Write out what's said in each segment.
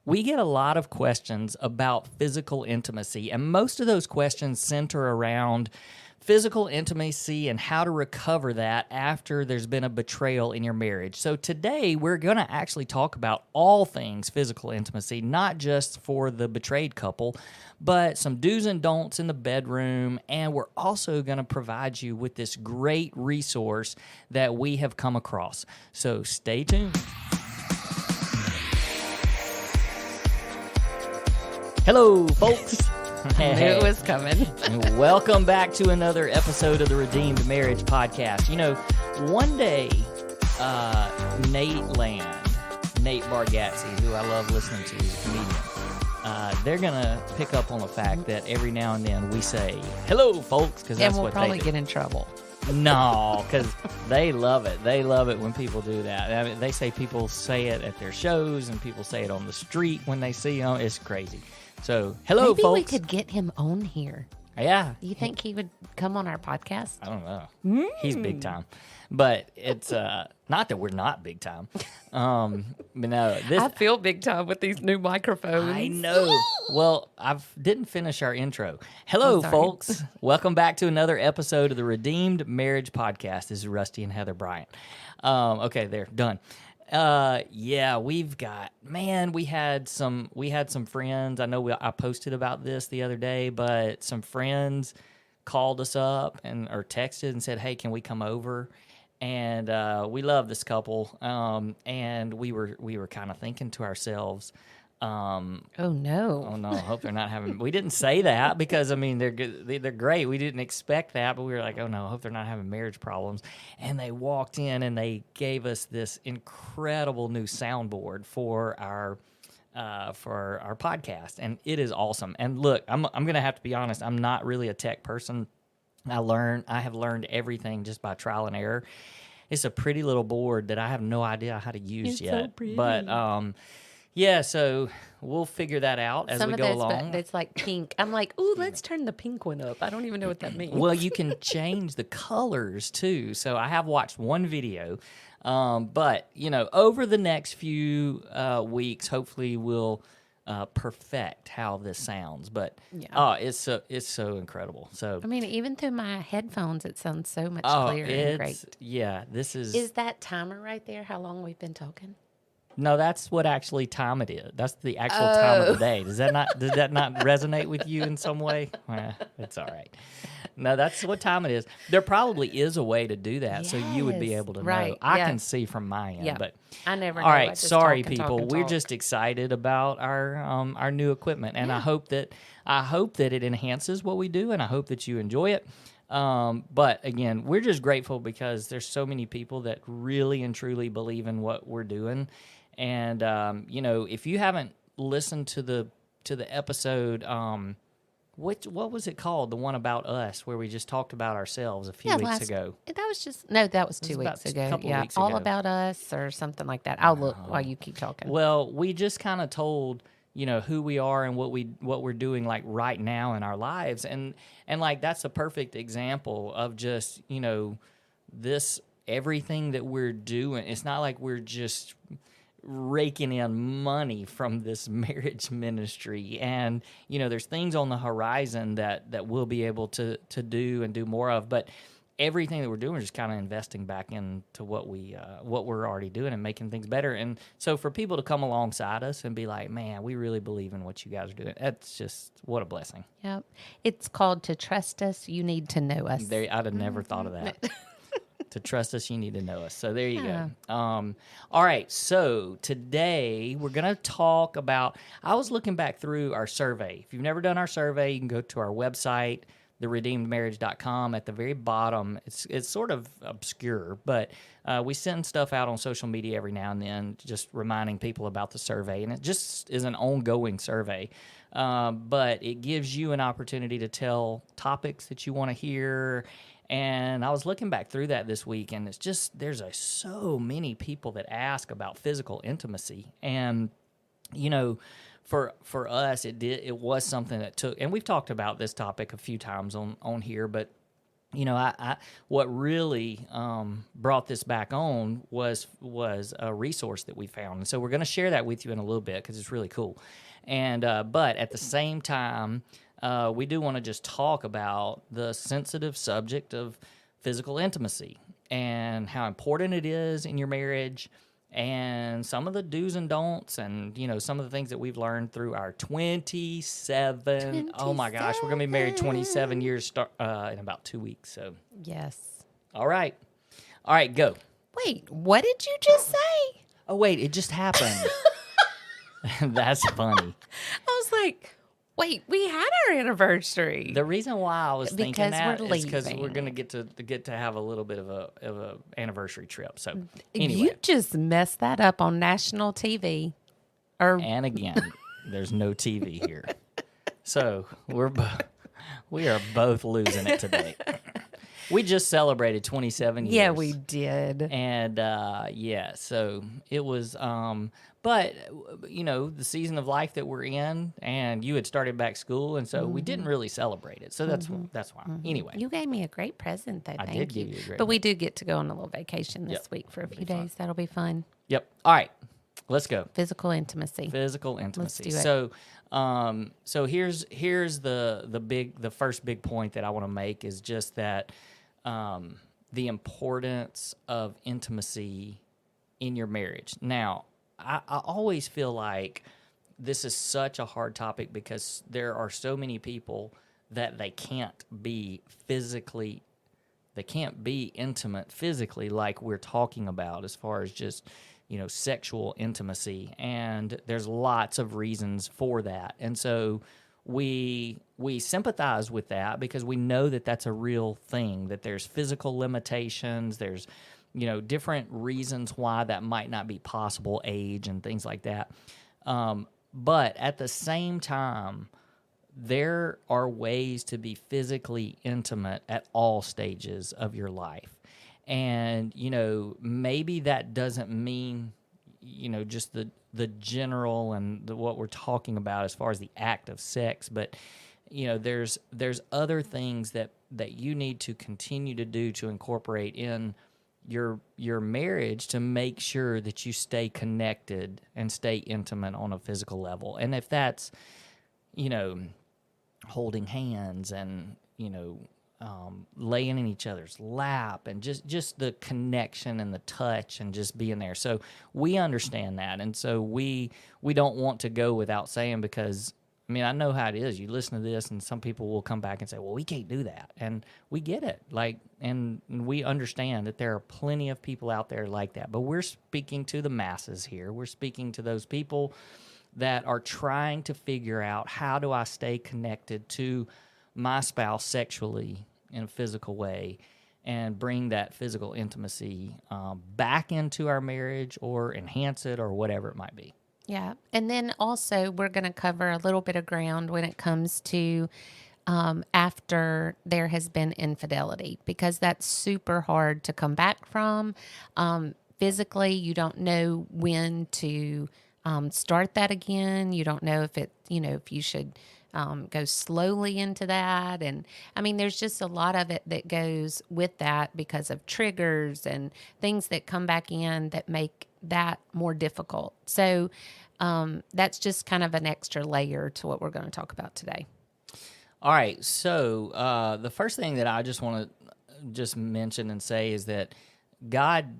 we get a lot of questions about physical intimacy, and most of those questions center around physical intimacy and how to recover that after there's been a betrayal in your marriage. So today we're going to actually talk about all things physical intimacy, not just for the betrayed couple, but some do's and don'ts in the bedroom. And we're also going to provide you with this great resource that we have come across. So stay tuned. Hello, folks. I knew it was coming. And welcome back to another episode of the Redeemed Marriage Podcast. You know, one day, Nate Bargatze, who I love listening to, is a comedian. They're going to pick up on the fact that every now and then we say, hello, folks, because that's what they do. And we'll probably get in trouble. No, because they love it. They love it when people do that. I mean, they say people say it at their shows and people say it on the street when they see them. It's crazy. So, hello, Maybe folks. we could get him on here. Yeah. Do you think he would come on our podcast? I don't know. He's big time. But it's not that we're not big time. But no, I feel big time with these new microphones. I know. Well, I didn't finish our intro. Hello, folks. Welcome back to another episode of the Redeemed Marriage Podcast. This is Rusty and Heather Bryant. Okay, there, done. Yeah, we had some friends. I know I posted about this the other day, but some friends called us up or texted and said, "Hey, can we come over?" And we love this couple. And we were kind of thinking to ourselves, oh no! I hope they're not having. We didn't say that because I mean they're good, they're great. We didn't expect that, but we were like, oh no, I hope they're not having marriage problems. And they walked in and they gave us this incredible new soundboard for our podcast, and it is awesome. And look, I'm gonna have to be honest. I'm not really a tech person. I have learned everything just by trial and error. It's a pretty little board that I have no idea how to use yet. So pretty. But yeah, so we'll figure that out as we go along. It's like pink. I'm like, ooh, let's turn the pink one up. I don't even know what that means. Well, you can change the colors too. So I have watched one video, but you know, over the next few weeks, hopefully we'll perfect how this sounds. But it's so incredible. So I mean, even through my headphones, it sounds so much clearer and great. Yeah, this is. Is that timer right there? How long we've been talking? No, that's what actually time it is. That's the actual time of the day. Does that not resonate with you in some way? It's all right. No, that's what time it is. There probably is a way to do that, so you would be able to know. I can see from my end, but I never know. All right, sorry, talk people. and We're talk. just excited about our new equipment, and I hope that it enhances what we do, and I hope that you enjoy it. But again, we're just grateful because there's so many people that really and truly believe in what we're doing. And you know, if you haven't listened to the episode, what was it called? The one about us, where we just talked about ourselves a few weeks ago. That was 2 weeks ago. Yeah, weeks all ago. About us or something like that. I'll look while you keep talking. Well, we just kind of told who we are and what we're doing like right now in our lives, and like that's a perfect example of just this everything that we're doing. It's not like we're just raking in money from this marriage ministry, and there's things on the horizon that we'll be able to do and do more of, but everything that we're doing is just kind of investing back into what we're already doing and making things better. And so for people to come alongside us and be like, man, we really believe in what you guys are doing, that's just what a blessing. Yep. It's called To Trust Us, You Need to Know Us. I'd have never thought of that. To trust us, you need to know us. So there you go. All right. So today we're going to talk about, I was looking back through our survey. If you've never done our survey, you can go to our website, theredeemedmarriage.com. At the very bottom, it's sort of obscure, but we send stuff out on social media every now and then, just reminding people about the survey. And it just is an ongoing survey. But it gives you an opportunity to tell topics that you want to hear. And I was looking back through that this week, and it's just there's so many people that ask about physical intimacy, and for us it was something that took, and we've talked about this topic a few times on here, but I what really brought this back on was a resource that we found, and so we're going to share that with you in a little bit because it's really cool. And but at the same time, we do want to just talk about the sensitive subject of physical intimacy and how important it is in your marriage, and some of the do's and don'ts, and some of the things that we've learned through our 27. Oh my gosh, we're gonna be married 27 years in about 2 weeks. So Yes. all right, go. Wait, what did you just say? Oh wait, it just happened. That's funny. I was like, wait, we had our anniversary. The reason why I was thinking Because that we're is because we're leaving. gonna get to have a little bit of a anniversary trip. So anyway, You just messed that up on national TV. and again, there's no TV here, so we are both losing it today. We just celebrated 27 years. Yeah, we did. And so it was. But the season of life that we're in, and you had started back school, and so we didn't really celebrate it. So that's why. Anyway, You gave me a great present, though. I Thank did give you a great But we do get to go on a little vacation this Yep, week for a few fun. days. That'll be fun. yep. All right, let's go. Physical intimacy. Physical intimacy. do it. So here's the first big point that I want to make is just that the importance of intimacy in your marriage. Now, I always feel like this is such a hard topic because there are so many people that they can't be intimate physically like we're talking about as far as just sexual intimacy, and there's lots of reasons for that. And so we sympathize with that because we know that that's a real thing, that there's physical limitations, there's different reasons why that might not be possible, age and things like that. But at the same time, there are ways to be physically intimate at all stages of your life. And, maybe that doesn't mean, just the general and what we're talking about as far as the act of sex, but, there's other things that you need to continue to do to incorporate in your marriage to make sure that you stay connected and stay intimate on a physical level. And if that's, holding hands and, laying in each other's lap and just the connection and the touch and just being there. So we understand that. And so we don't want to go without saying, because I know how it is. You listen to this and some people will come back and say, well, we can't do that. And we get it. And we understand that there are plenty of people out there like that. But we're speaking to the masses here. We're speaking to those people that are trying to figure out, how do I stay connected to my spouse sexually in a physical way and bring that physical intimacy back into our marriage or enhance it or whatever it might be. Yeah. And then also we're going to cover a little bit of ground when it comes to after there has been infidelity, because that's super hard to come back from. Physically, you don't know when to start that again. You don't know if if you should go slowly into that. And there's just a lot of it that goes with that because of triggers and things that come back in that make that more difficult. So that's just kind of an extra layer to what we're going to talk about today. All right. So the first thing that I just want to mention and say is that God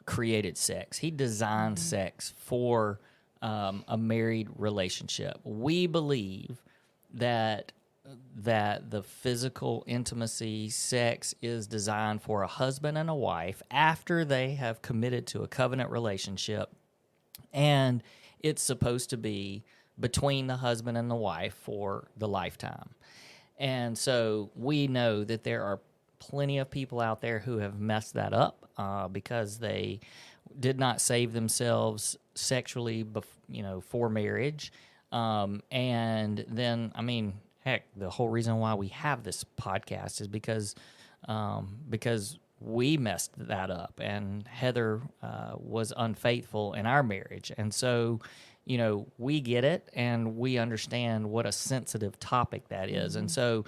created sex. He designed sex for a married relationship. We believe that the physical intimacy, sex, is designed for a husband and a wife after they have committed to a covenant relationship, and it's supposed to be between the husband and the wife for the lifetime. And so we know that there are plenty of people out there who have messed that up because they did not save themselves sexually, for marriage. And then, heck, the whole reason why we have this podcast is because we messed that up, and Heather was unfaithful in our marriage. And so, we get it, and we understand what a sensitive topic that is. And so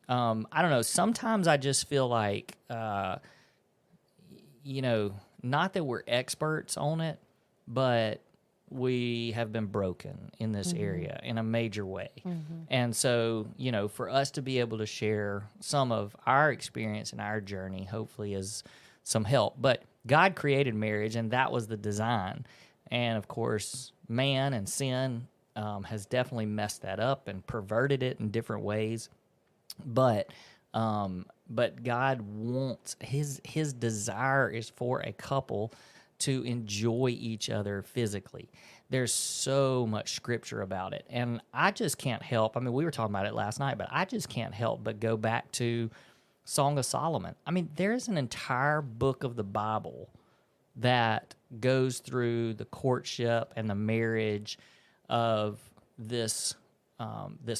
I don't know. Sometimes I just feel like, not that we're experts on it, but we have been broken in this area in a major way. And so, for us to be able to share some of our experience and our journey, hopefully is some help. But God created marriage, and that was the design. And of course, man and sin has definitely messed that up and perverted it in different ways. But God wants his desire is for a couple to enjoy each other physically. There's so much scripture about it, and I just can't help. I mean, we were talking about it last night, but I just can't help but go back to Song of Solomon. I mean, there's an entire book of the Bible that goes through the courtship and the marriage of this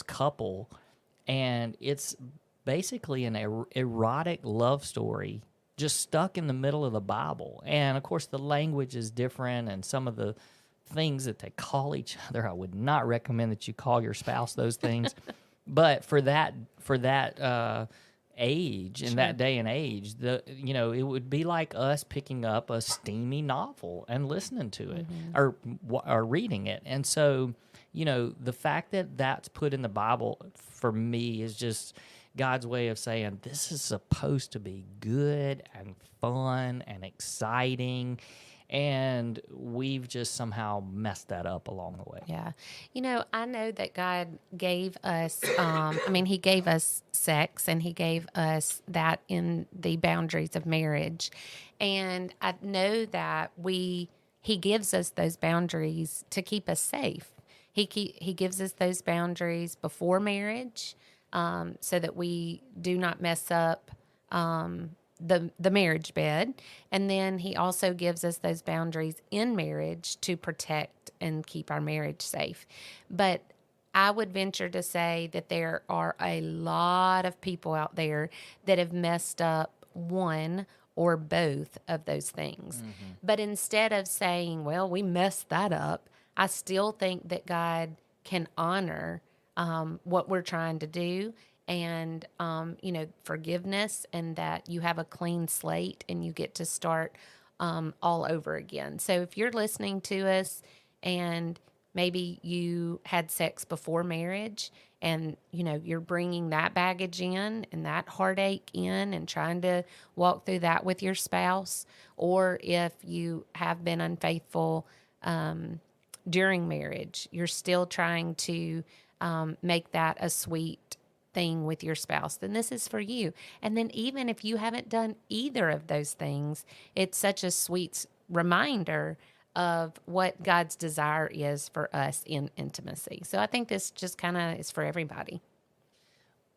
couple, and it's basically an erotic love story just stuck in the middle of the Bible. And of course, the language is different, and some of the things that they call each other, I would not recommend that you call your spouse those things. But for that age, in that day and age, it would be like us picking up a steamy novel and listening to it or reading it. And so, the fact that that's put in the Bible for me is just God's way of saying this is supposed to be good and fun and exciting, and we've just somehow messed that up along the way. Yeah. I know that God gave us, he gave us sex, and he gave us that in the boundaries of marriage. And I know that he gives us those boundaries to keep us safe. He gives us those boundaries before marriage, so that we do not mess up the marriage bed. And then he also gives us those boundaries in marriage to protect and keep our marriage safe. But I would venture to say that there are a lot of people out there that have messed up one or both of those things. But instead of saying, well, we messed that up, I still think that God can honor what we're trying to do, and forgiveness, and that you have a clean slate and you get to start all over again. So if you're listening to us and maybe you had sex before marriage, and you're bringing that baggage in and that heartache in and trying to walk through that with your spouse, or if you have been unfaithful during marriage, you're still trying to make that a sweet thing with your spouse, then this is for you. And then even if you haven't done either of those things, it's such a sweet reminder of what God's desire is for us in intimacy. So I think this just kind of is for everybody.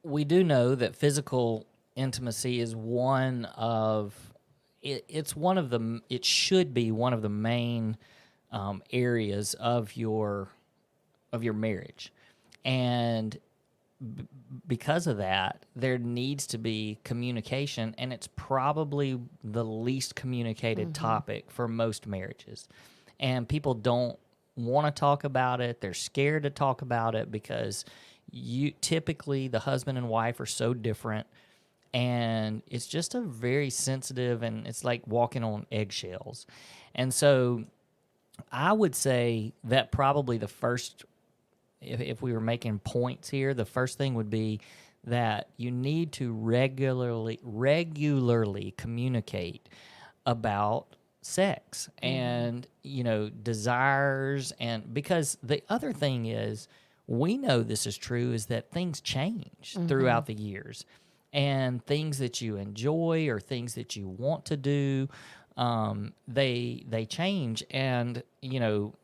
We do know that physical intimacy is it should be one of the main areas of your marriage. And because of that, there needs to be communication, and it's probably the least communicated topic for most marriages. And people don't want to talk about it. They're scared to talk about it because typically the husband and wife are so different, and it's just a very sensitive, and it's like walking on eggshells. And so I would say that probably the first, if we were making points here, the first thing would be that you need to regularly communicate about sex and, desires. And because the other thing is, we know this is true, is that things change throughout the years, and things that you enjoy or things that you want to do, they change, and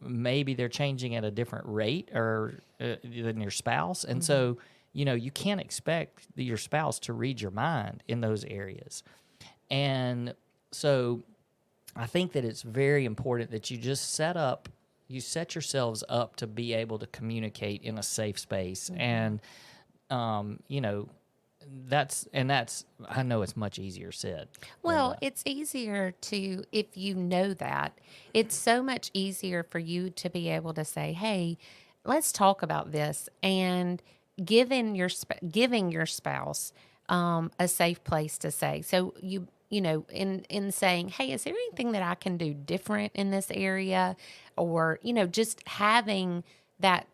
maybe they're changing at a different rate or than your spouse, and so you can't expect your spouse to read your mind in those areas. And so I think that it's very important that you just set yourselves up to be able to communicate in a safe space, and that's I know it's much easier said. Well, it's easier to, if you know that, it's so much easier for you to be able to say, hey, let's talk about this. And giving your spouse a safe place to say. So you know, in saying, hey, is there anything that I can do different in this area? Or, you know, just having that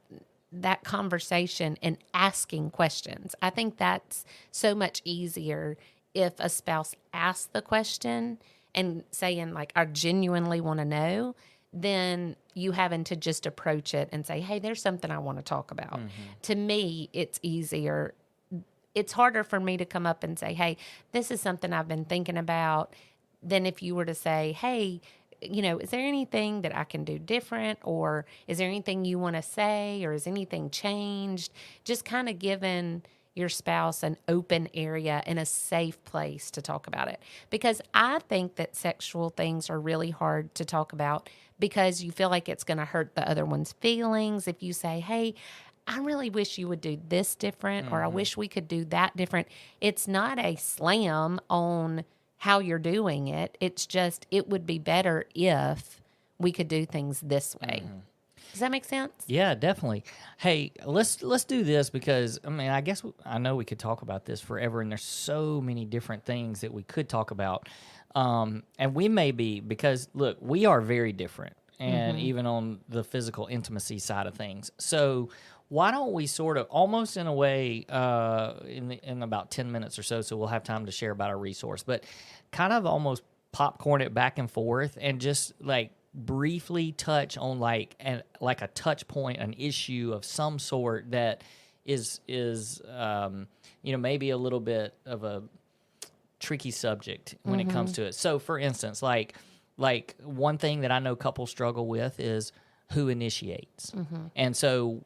conversation and asking questions. I think that's so much easier if a spouse asks the question and saying, like, I genuinely want to know, than you having to just approach it and say, hey, there's something I want to talk about. To me, it's easier. It's harder for me to come up and say, hey, this is something I've been thinking about, than if you were to say, hey, you know, is there anything that I can do different? Or is there anything you want to say? Or is anything changed? Just kind of giving your spouse an open area and a safe place to talk about it. Because I think that sexual things are really hard to talk about because you feel like it's going to hurt the other one's feelings. If you say, hey, I really wish you would do this different, or I wish we could do that different. It's not a slam on how you're doing it. It's just, it would be better if we could do things this way. Does that make sense? Yeah, definitely. Hey, let's do this because, I mean, I guess I know we could talk about this forever, and there's so many different things that we could talk about. And we may be, because, look, we are very different, and even on the physical intimacy side of things. So why don't we sort of, almost in a way, in about 10 minutes or so we'll have time to share about our resource, but kind of almost popcorn it back and forth and just, like, briefly touch on like a touch point, an issue of some sort that is you know, maybe a little bit of a tricky subject when it comes to it. So for instance, like one thing that I know couples struggle with is who initiates. And so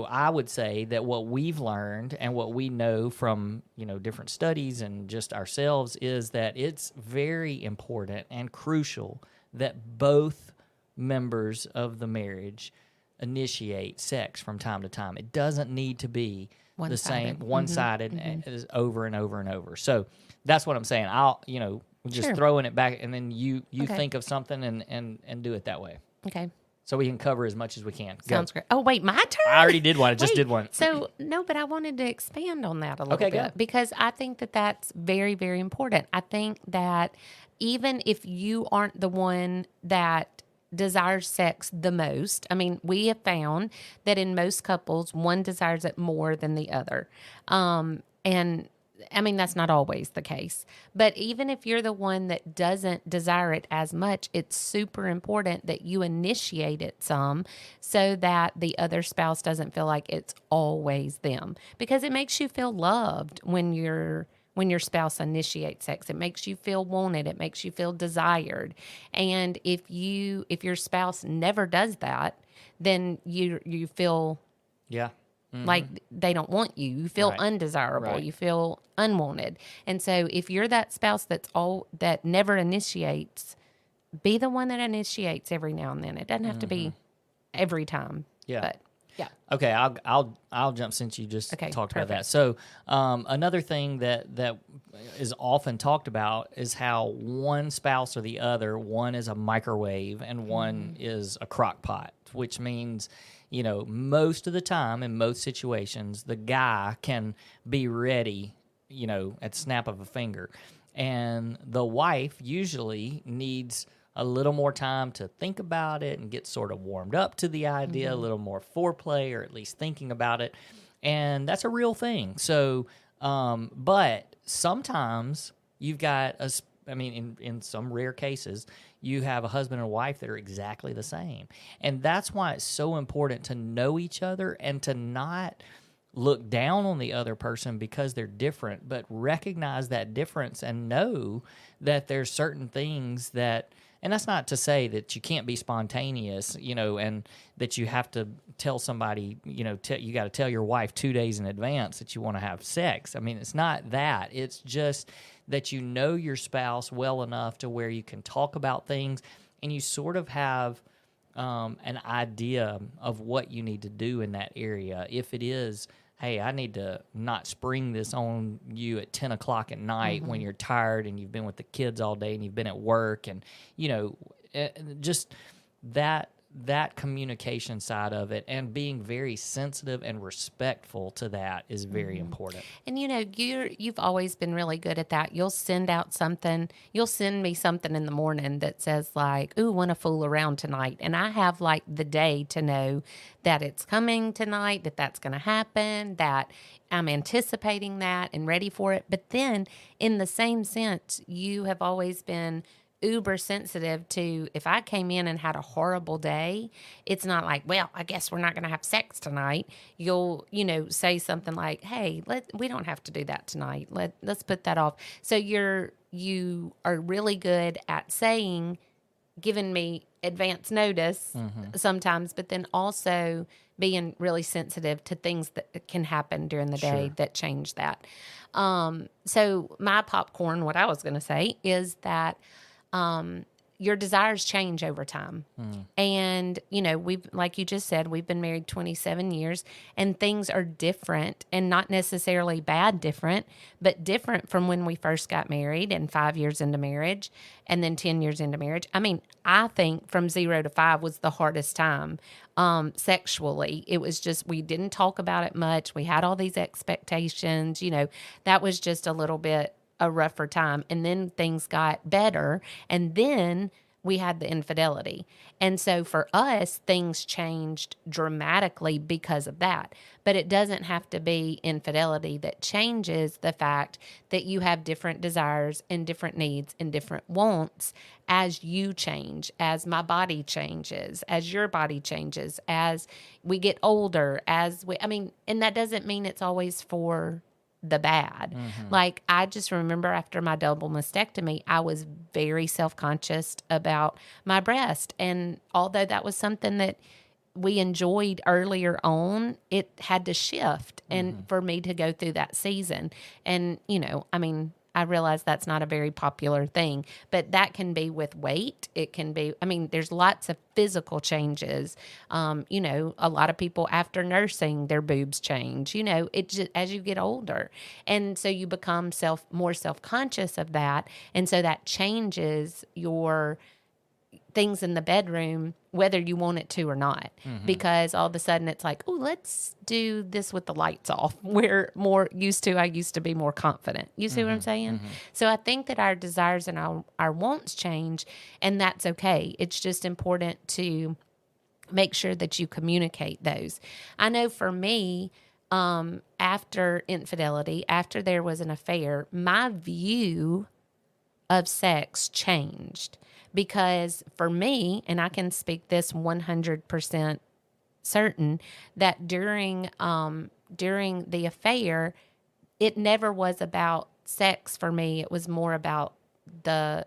I would say that what we've learned and what we know from, you know, different studies and just ourselves is that it's very important and crucial that both members of the marriage initiate sex from time to time. It doesn't need to be the same, one-sided as over and over and over. So that's what I'm saying. I'll, you know, just throwing it back, and then you think of something and do it that way. Okay. So we can cover as much as we can. Sounds great. Oh, wait, my turn? I already did one. I just did one. So, no, but I wanted to expand on that a little bit because I think that that's very, very important. I think that even if you aren't the one that desires sex the most, I mean, we have found that in most couples, one desires it more than the other. And I mean, that's not always the case. But even if you're the one that doesn't desire it as much, it's super important that you initiate it some so that the other spouse doesn't feel like it's always them. Because it makes you feel loved when your spouse initiates sex. It makes you feel wanted. It makes you feel desired. And if your spouse never does that, then you feel like they don't want you. You feel undesirable. Right. You feel unwanted. And so if you're that spouse that never initiates, be the one that initiates every now and then. It doesn't have to be every time. Yeah. But yeah. Okay, I'll jump since you just talked about that. So another thing that is often talked about is how one spouse or the other, one is a microwave and one is a crock pot, which means, you know, most of the time in most situations, the guy can be ready, you know, at the snap of a finger. And the wife usually needs a little more time to think about it and get sort of warmed up to the idea, a little more foreplay, or at least thinking about it. And that's a real thing. So, but sometimes you've got in some rare cases, you have a husband and a wife that are exactly the same. And that's why it's so important to know each other and to not look down on the other person because they're different, but recognize that difference and know that there's certain things that, and that's not to say that you can't be spontaneous, you know, and that you have to tell somebody, you know, you got to tell your wife 2 days in advance that you want to have sex. I mean, it's not that. It's just that you know your spouse well enough to where you can talk about things and you sort of have an idea of what you need to do in that area. If it is, hey, I need to not spring this on you at 10 o'clock at night when you're tired and you've been with the kids all day and you've been at work and, you know, just that that communication side of it and being very sensitive and respectful to that is very important. And you've always been really good at that. You'll send out something. You'll send me something in the morning that says like, "Ooh, want to fool around tonight," and I have like the day to know that it's coming tonight, that that's going to happen, that I'm anticipating that and ready for it. But then, in the same sense, you have always been uber sensitive to if I came in and had a horrible day, it's not like, well, I guess we're not going to have sex tonight. You'll, say something like, hey, we don't have to do that tonight. Let's put that off. So you are really good at giving me advance notice sometimes, but then also being really sensitive to things that can happen during the day that change that. So my popcorn, what I was going to say is that your desires change over time. And, we've, like you just said, we've been married 27 years and things are different and not necessarily bad different, but different from when we first got married and 5 years into marriage and then 10 years into marriage. I mean, I think from 0 to 5 was the hardest time sexually. It was just, we didn't talk about it much. We had all these expectations, that was just a little bit a rougher time. And then things got better. And then we had the infidelity. And so for us, things changed dramatically because of that. But it doesn't have to be infidelity that changes the fact that you have different desires and different needs and different wants as you change, as my body changes, as your body changes, as we get older, and that doesn't mean it's always for the bad. Like, I just remember after my double mastectomy, I was very self-conscious about my breast. And although that was something that we enjoyed earlier on, it had to shift and for me to go through that season. And, I realize that's not a very popular thing, but that can be with weight. It can be, there's lots of physical changes. A lot of people after nursing, their boobs change, it just, as you get older. And so you become more self-conscious of that. And so that changes your things in the bedroom, whether you want it to or not, because all of a sudden it's like, oh, let's do this with the lights off. I used to be more confident. You see what I'm saying? So I think that our desires and our wants change, and that's okay. It's just important to make sure that you communicate those. I know for me, after infidelity, after there was an affair, my view of sex changed. Because for me, and I can speak this 100% certain, that during the affair, it never was about sex for me. It was more about the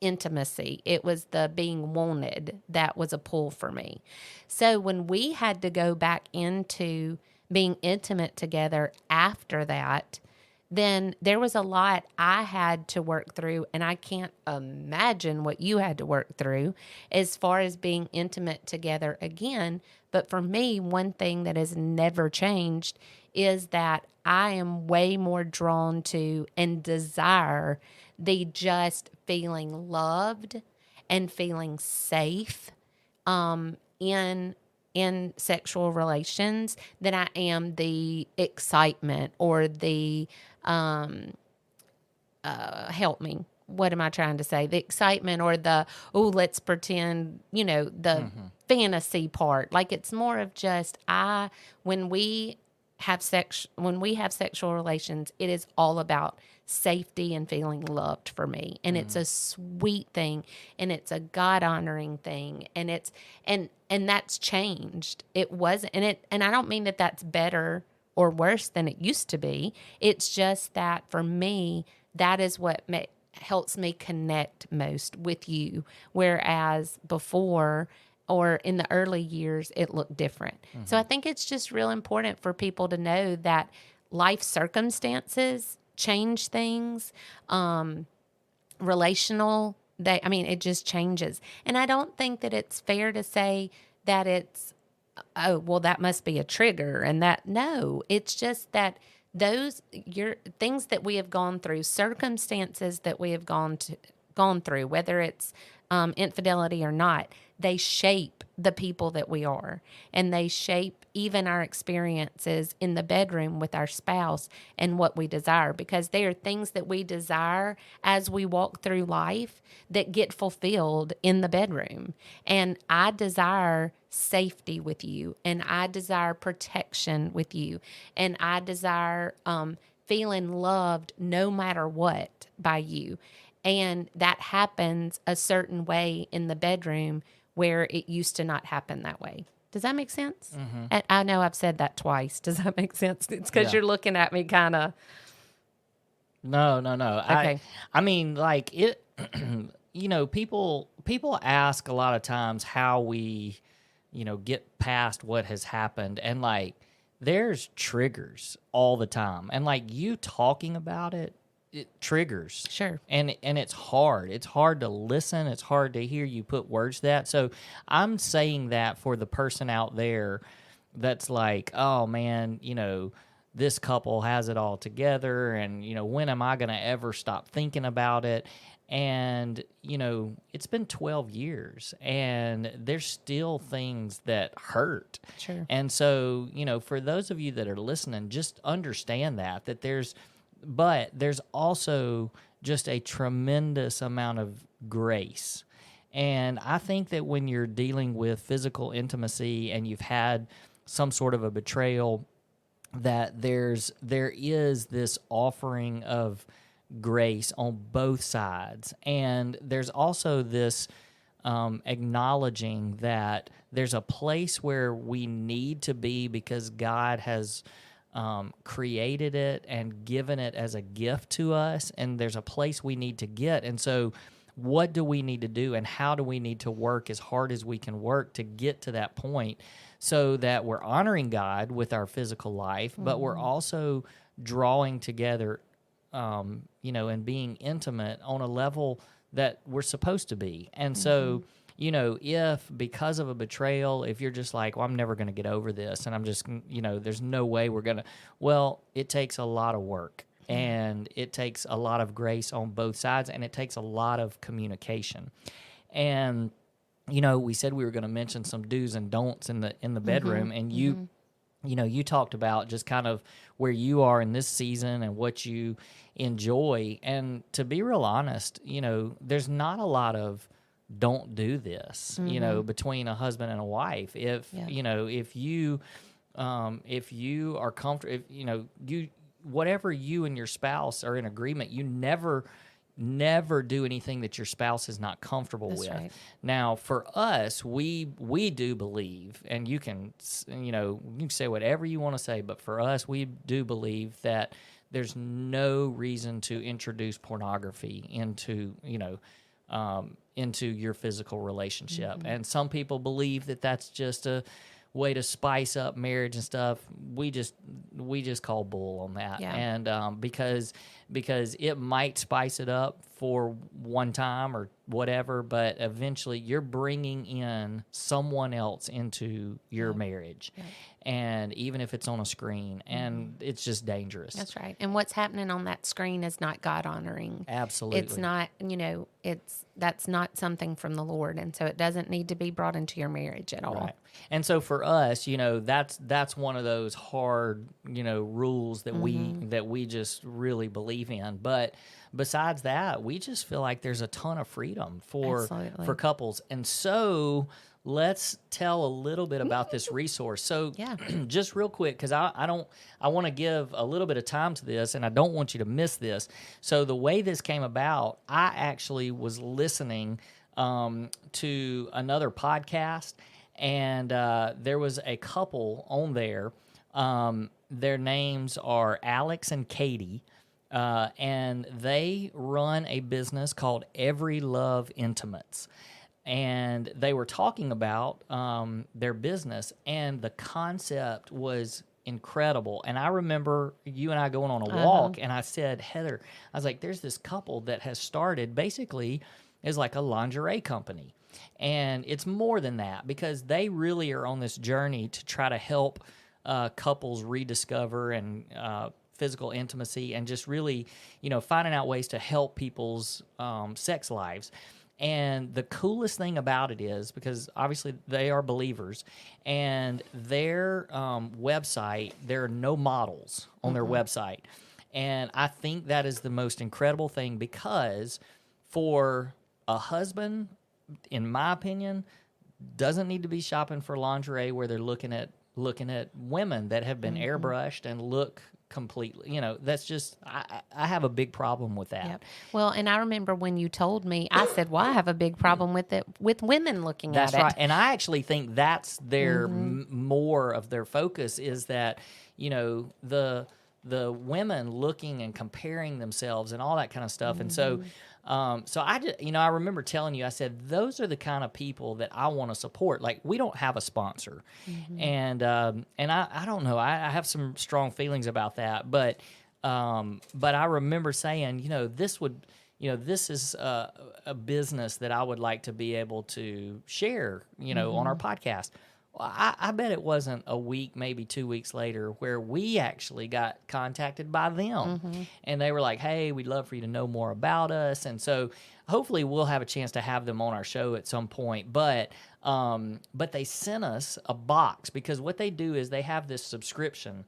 intimacy. It was the being wanted that was a pull for me. So when we had to go back into being intimate together after that, then there was a lot I had to work through, and I can't imagine what you had to work through as far as being intimate together again. But for me, one thing that has never changed is that I am way more drawn to and desire the just feeling loved and feeling safe in sexual relations than I am the excitement or the help me. What am I trying to say? The excitement or the, oh, let's pretend, the fantasy part. Like, it's more of just when we have sexual relations, it is all about safety and feeling loved for me. And it's a sweet thing, and it's a God honoring thing. And it's, and that's changed. It wasn't, and I don't mean that that's better or worse than it used to be. It's just that for me, that is what helps me connect most with you. Whereas before, or in the early years, it looked different. So I think it's just real important for people to know that life circumstances change things, relational, it just changes. And I don't think that it's fair to say that it's, oh, well, that must be a trigger, and that, no, it's just that your things that we have gone through, circumstances that we have gone through, whether it's infidelity or not, they shape the people that we are, and they shape even our experiences in the bedroom with our spouse and what we desire, because there are things that we desire as we walk through life that get fulfilled in the bedroom. And I desire safety with you, and I desire protection with you, and I desire feeling loved no matter what by you. And that happens a certain way in the bedroom where it used to not happen that way. Does that make sense? Mm-hmm. And I know I've said that twice. Does that make sense? It's because Yeah. you're looking at me kind of. No. Okay. I mean, like it. People ask a lot of times how we, get past what has happened, and like there's triggers all the time, and like you talking about it triggers. Sure. And it's hard. It's hard to listen. It's hard to hear you put words to that. So I'm saying that for the person out there that's like, oh man, this couple has it all together, and when am I going to ever stop thinking about it? And it's been 12 years and there's still things that hurt. Sure. And so for those of you that are listening, just understand that there's also just a tremendous amount of grace. And I think that when you're dealing with physical intimacy and you've had some sort of a betrayal, that there is this offering of grace on both sides. And there's also this acknowledging that there's a place where we need to be because God has created it and given it as a gift to us, and there's a place we need to get. And so what do we need to do, and how do we need to work as hard as we can work to get to that point so that we're honoring God with our physical life, but we're also drawing together, and being intimate on a level that we're supposed to be. And so if because of a betrayal, if you're just like, well, I'm never going to get over this, and I'm just, there's no way we're going to, well, it takes a lot of work, and it takes a lot of grace on both sides, and it takes a lot of communication. And, we said we were going to mention some do's and don'ts in the bedroom, and you talked about just kind of where you are in this season and what you enjoy. And to be real honest, there's not a lot of don't do this, between a husband and a wife. If you are comfortable, whatever you and your spouse are in agreement, you never do anything that your spouse is not comfortable with. Right. Now, for us, we do believe, and you can say whatever you want to say, but for us, we do believe that there's no reason to introduce pornography into your physical relationship. Mm-hmm. And some people believe that that's just a way to spice up marriage and stuff. We just call bull on that. Yeah. And because it might spice it up for one time or whatever, but eventually you're bringing in someone else into your marriage. Yeah. And even if it's on a screen, and it's just dangerous. That's right. And what's happening on that screen is not God honoring. Absolutely. It's not, that's not something from the Lord. And so it doesn't need to be brought into your marriage at all. Right. And so for us, that's one of those hard, rules that we just really believe in. But besides that, we just feel like there's a ton of freedom for couples. And so let's tell a little bit about this resource. So just real quick, because I want to give a little bit of time to this, and I don't want you to miss this. So the way this came about, I actually was listening to another podcast, and there was a couple on there. Their names are Alex and Kadi, and they run a business called Every Love Intimates. And they were talking about their business, and the concept was incredible. And I remember you and I going on a walk, and I said, Heather, I was like, there's this couple that has started basically as like a lingerie company. And it's more than that, because they really are on this journey to try to help couples rediscover and physical intimacy, and just really, finding out ways to help people's sex lives. And the coolest thing about it is, because obviously they are believers, and their website, there are no models on their website. And I think that is the most incredible thing, because for a husband, in my opinion, doesn't need to be shopping for lingerie where they're looking at women that have been airbrushed and look completely, that's just, I have a big problem with that. Yep. Well, and I remember when you told me, I said, well, I have a big problem with it, with women looking That's at right. it. And I actually think that's their more of their focus, is that, the women looking and comparing themselves and all that kind of stuff. And so, I just, I remember telling you, I said, those are the kind of people that I want to support. Like, we don't have a sponsor, and I don't know, I have some strong feelings about that, but I remember saying, this is a business that I would like to be able to share, on our podcast. Well, I bet it wasn't a week, maybe 2 weeks later, where we actually got contacted by them. And they were like, hey, we'd love for you to know more about us. And so hopefully we'll have a chance to have them on our show at some point. But they sent us a box, because what they do is they have this subscription.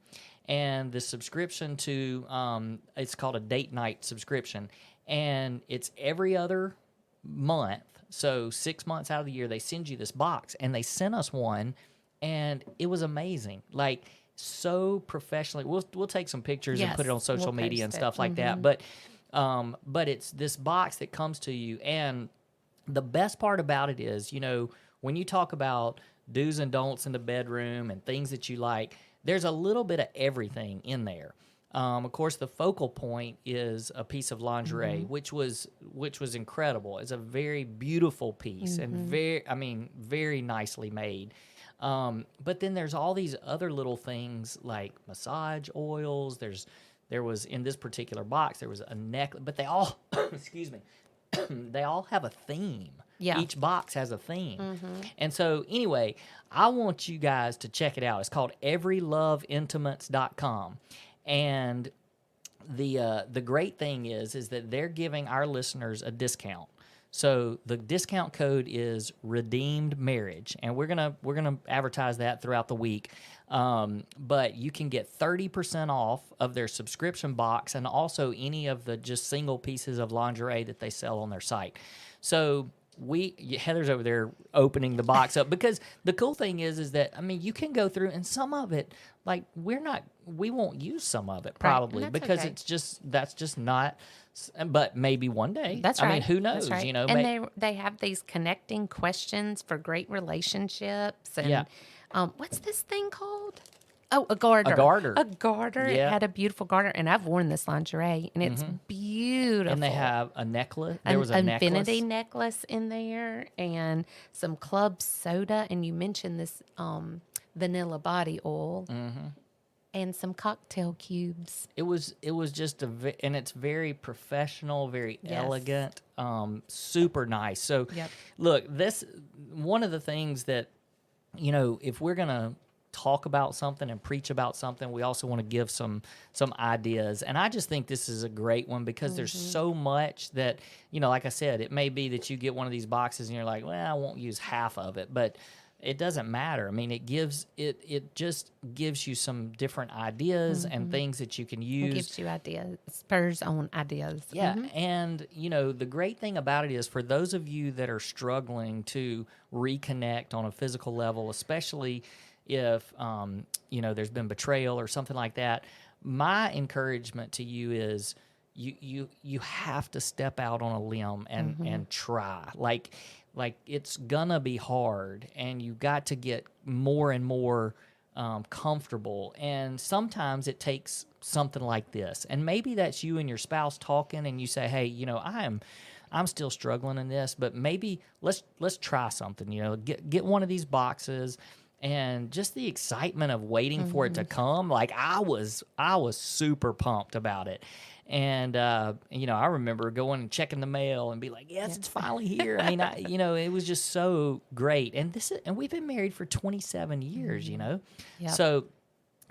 And the subscription to, it's called a date night subscription. And it's every other month. So 6 months out of the year, they send you this box, and they sent us one, and it was amazing. Like, so professionally. We'll take some pictures and put it on social media and stuff like that. But it's this box that comes to you, and the best part about it is, when you talk about do's and don'ts in the bedroom and things that you like, there's a little bit of everything in there. Of course, the focal point is a piece of lingerie, which was incredible. It's a very beautiful piece and very nicely made. But then there's all these other little things like massage oils. There was in this particular box, there was a necklace, but they all, excuse me, they all have a theme. Yeah. Each box has a theme. And so anyway, I want you guys to check it out. It's called everyloveintimates.com. And the great thing is that they're giving our listeners a discount. So the discount code is redeemed marriage, and we're gonna advertise that throughout the week. But you can get 30% off of their subscription box, and also any of the just single pieces of lingerie that they sell on their site. So Heather's over there opening the box up, because the cool thing is that, you can go through, and some of it, like, we won't use some of it probably, because okay. That's just not, but maybe one day. That's right. Who knows, right. And they have these connecting questions for great relationships. And what's this thing called? Oh, a garter. A garter. A garter. Yeah. It had a beautiful garter. And I've worn this lingerie, and it's beautiful. And they have a necklace. There was an infinity necklace in there, and some club soda. And you mentioned this vanilla body oil. And some cocktail cubes. It was just and it's very professional, very elegant, super nice. So, look, this one of the things that, if we're gonna talk about something and preach about something, we also want to give some ideas. And I just think this is a great one, because there's so much that, like I said, it may be that you get one of these boxes and you're like, well, I won't use half of it, but it doesn't matter. It just gives you some different ideas and things that you can use. It gives you ideas, spurs on ideas. Yeah, and the great thing about it is, for those of you that are struggling to reconnect on a physical level, especially if there's been betrayal or something like that, my encouragement to you is you have to step out on a limb and try. Like it's gonna be hard, and you got to get more and more comfortable. And sometimes it takes something like this, and maybe that's you and your spouse talking, and you say, hey, I'm still struggling in this, but maybe let's try something. Get one of these boxes. And just the excitement of waiting for it to come, like I was super pumped about it. And I remember going and checking the mail and be like, yes, it's finally here. It was just so great. And we've been married for 27 years, Yep. So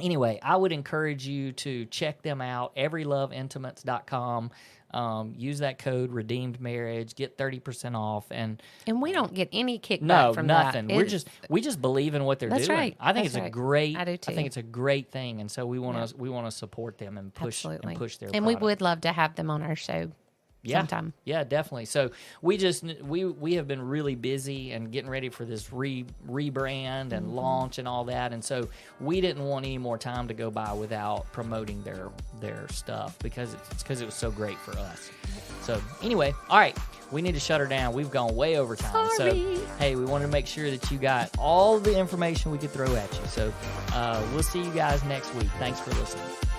Anyway, I would encourage you to check them out, everyloveintimates.com. Use that code redeemed marriage, get 30% off, and we don't get any kickback from nothing. that. We just believe in what they're That's doing. right. I think That's it's right. a great. I do too. I think it's a great thing, and so we want to support them and push their. And we would love to have them on our show. Sometime. Yeah, definitely. So we have been really busy and getting ready for this rebrand and launch and all that, and so we didn't want any more time to go by without promoting their stuff because it was so great for us. So anyway, all right, we need to shut her down. We've gone way over time. Sorry. So hey, we wanted to make sure that you got all the information we could throw at you. So we'll see you guys next week. Thanks for listening.